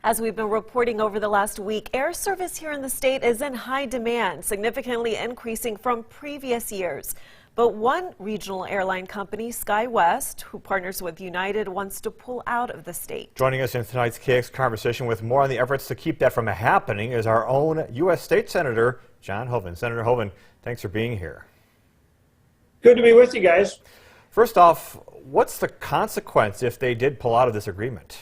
As we've been reporting over the last week, air service here in the state is in high demand, significantly increasing from previous years. But one regional airline company, SkyWest, who partners with United, wants to pull out of the state. Joining us in tonight's KX conversation with more on the efforts to keep that from happening is our own U.S. State Senator, John Hoeven. Senator Hoeven, thanks for being here. Good to be with you guys. First off, what's the consequence if they did pull out of this agreement?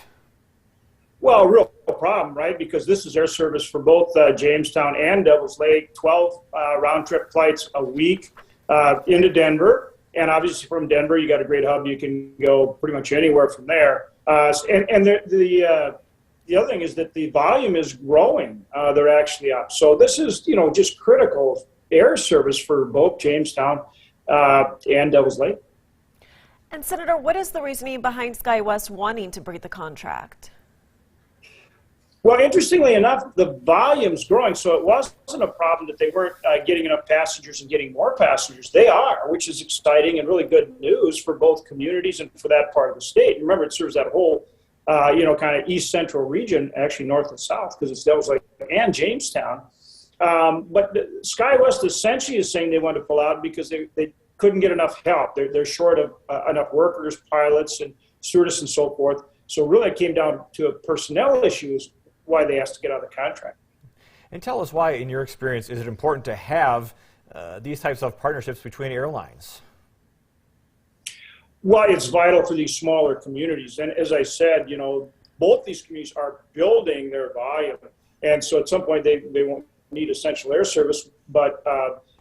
Well, a real problem, right? Because this is air service for both Jamestown and Devil's Lake, 12 round-trip flights a week into Denver. And obviously from Denver, you got a great hub. You can go pretty much anywhere from there. And the other thing is that the volume is growing. They're actually up. So this is, just critical air service for both Jamestown and Devil's Lake. And Senator, what is the reasoning behind SkyWest wanting to break the contract? Well, interestingly enough, the volume's growing, so it wasn't a problem that they weren't getting enough passengers and getting more passengers. They are, which is exciting and really good news for both communities and for that part of the state. Remember, it serves that whole, kind of east central region, actually north and south, because it's Devil's Lake and Jamestown. But SkyWest essentially is saying they want to pull out because they couldn't get enough help. They're short of enough workers, pilots, and stewardess and so forth. So really it came down to a personnel issue why they asked to get out of the contract. And tell us why, in your experience, is it important to have these types of partnerships between airlines? Well, it's vital for these smaller communities. And as I said, both these communities are building their volume. And so at some point they won't need essential air service. But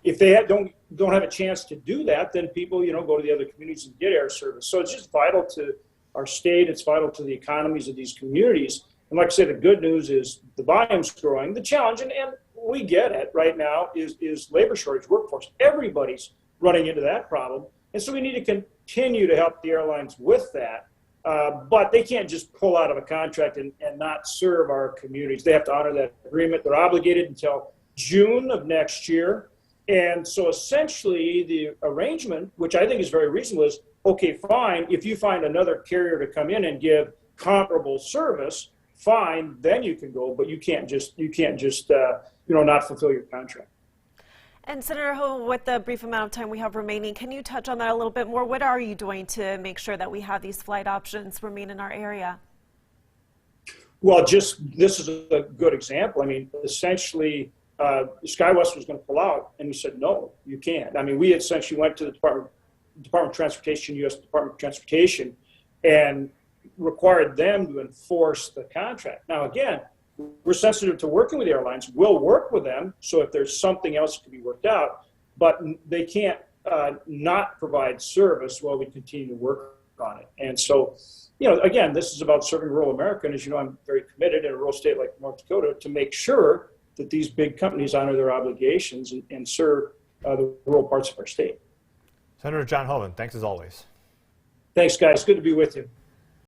if they don't have a chance to do that, then people, go to the other communities and get air service. So it's just vital to our state. It's vital to the economies of these communities. And like I said, the good news is the volume's growing. The challenge, and we get it right now, is labor shortage, workforce. Everybody's running into that problem. And so we need to continue to help the airlines with that. But they can't just pull out of a contract and not serve our communities. They have to honor that agreement. They're obligated until June of next year. And so essentially the arrangement, which I think is very reasonable, is, okay, fine, if you find another carrier to come in and give comparable service, fine, then you can go, but you can't just not fulfill your contract. And Senator Ho, with the brief amount of time we have remaining, can you touch on that a little bit more? What are you doing to make sure that we have these flight options remain in our area? Well, this is a good example. I mean, essentially, SkyWest was going to pull out, and we said, no, you can't. I mean, we essentially went to the Department of Transportation, U.S. Department of Transportation, and required them to enforce the contract. Now, again, we're sensitive to working with airlines. We'll work with them, so if there's something else that can be worked out, but they can't not provide service while we continue to work on it. And so, again, this is about serving rural America, and as you know, I'm very committed in a rural state like North Dakota to make sure that these big companies honor their obligations and serve the rural parts of our state. Senator John Hoeven, thanks as always. Thanks, guys. Good to be with you.